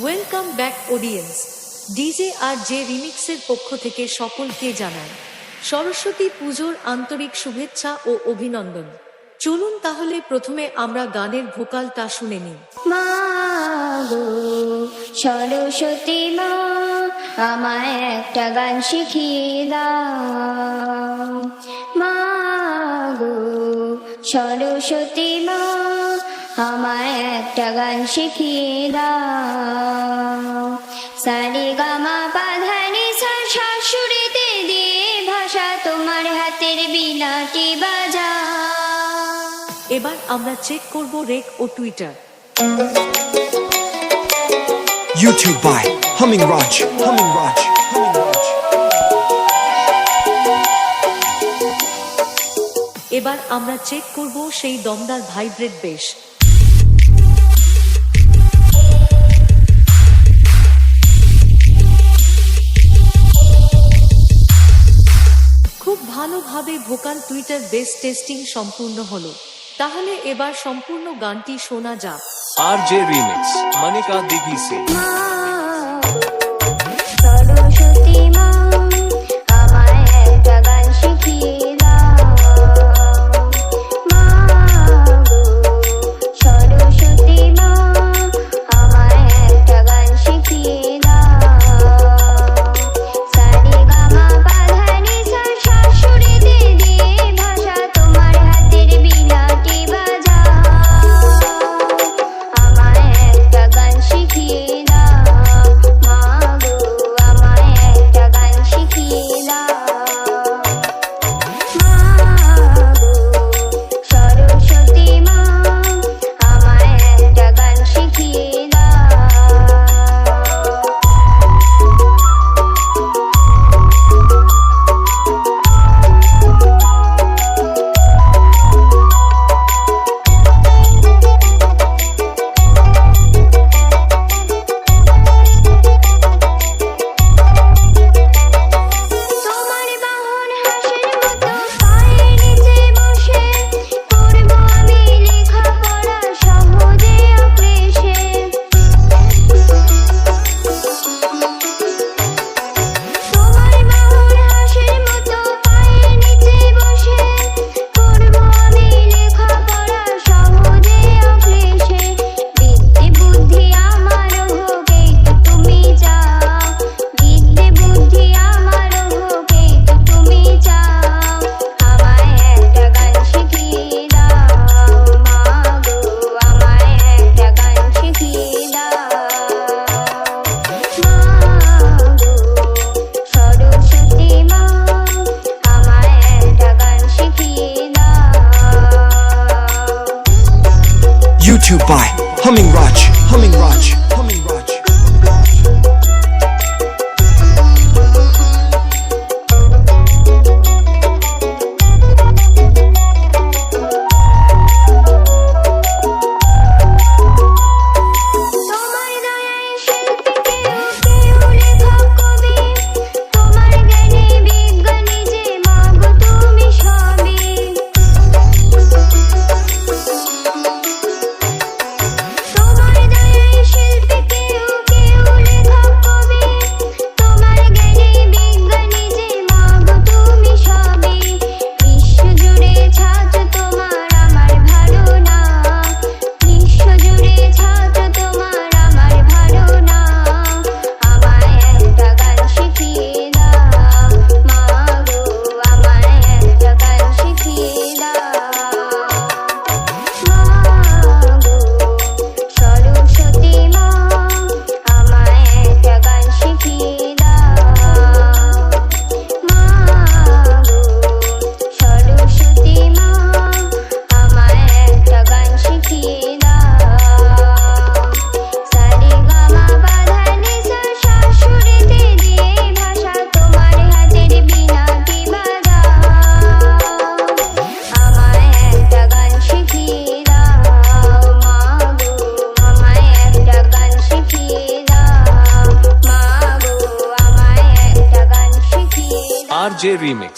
Welcome back audience. DJ আর J রিমিক্সের পক্ষ থেকে সকলকে জানাই সরস্বতী পুজোর আন্তরিক শুভেচ্ছা ও অভিনন্দন। চলুন তাহলে প্রথমে আমরা গানের ভোকালটা শুনে নিই। মা গো সরস্বতী মা, আমায় একটা গান শিখিয়ে দাও। মা গো সরস্বতী মা, আমায় একটা গান শিখিয়ে দাও। সারে গামা পাধানি সা শাশুড়িতে দিয়ে ভাষা, তোমার হাতের বীণাটি বাজা। এবার আমরা চেক করব রেক ও Twitter. YouTube by Humming Raj. এবার আমরা চেক করব সেই দমদার ভাইব্রেট বেশ। খুব ভালোভাবে ভোকাল টুইটার বেস টেস্টিং সম্পূর্ণ হলো। তাহলে এবার সম্পূর্ণ গানটি শোনা যাক। RJ Remix Manika Dighi se Saraswati মা, আমায় একটা গান শিখিয়ে দাও। মা গো সরস্বতী মা, আমায় একটা গান শিখিয়ে দাও। সারে গামা পাধানি সা শাশুড়িতে দিয়ে ভাষা, তোমার হাতের বীণাটি বাজা। আমায় একটা গান শিখিয়ে দাও। মা গো আমায় একটা গান শিখিয়ে দাও। মা গো সরস্বতী মা, আমায় একটা গান শিখিয়ে তোমার বাহন হাসের মতো পায়ের নিচে বসে, করব আমি লেখাপড়া সহজে অক্লেশে। তোমার বাহন হাসের মতো পায়ের নিচে বসে, করব আমি লেখাপড়া সহজে অক্লেশে। বিদ্যে বুদ্ধি আমার হোক একটু তুমি চাও, বিদ্যে বুদ্ধি আমার হোক একটু তুমি চাও। আমায় একটা গান শিখিয়ে দাও। মা গো আমায় একটা গান শিখিয়ে দাও। মা গো সরস্বতী মা, আমায় একটা গান শিখিয়ে দাও। YouTube by Humming Raj. তোমার দয়ায় শিল্পী কেউ কেউ লেখক কবি, তোমার জ্ঞানে বিজ্ঞানী যে মা গো তুমি সবই। তোমার দয়ায় শিল্পী কেউ কেউ লেখক কবি, তোমার জ্ঞানে বিজ্ঞানী যে মা গো তুমি সবই। বিশ্বজুড়ে ছাত্র তোমার আমার ধারণা, বিশ্বজুড়ে ছাত্র তোমার আমার ধারণা। আমায় একটা গান শিখিয়ে দাও। মা গো আমায় একটা গান শিখিয়ে দাও। মা গো সরস্বতী মা, আমায় একটা গান শিখিয়ে দাও। মা গো সরস্বতী মা, আমায় একটা গান শিখিয়ে দাও। সারে গামা পাধানি সা শাশুড়িতে দিয়ে ভাষা, তোমার হাতের বীণাটি বাজা। আমায় একটা গান শিখিয়ে দাও। মা গো আমায় একটা গান শিখিয়ে দাও। মা গো আমায় একটা গান শিখিয়ে দাও। RJ Remix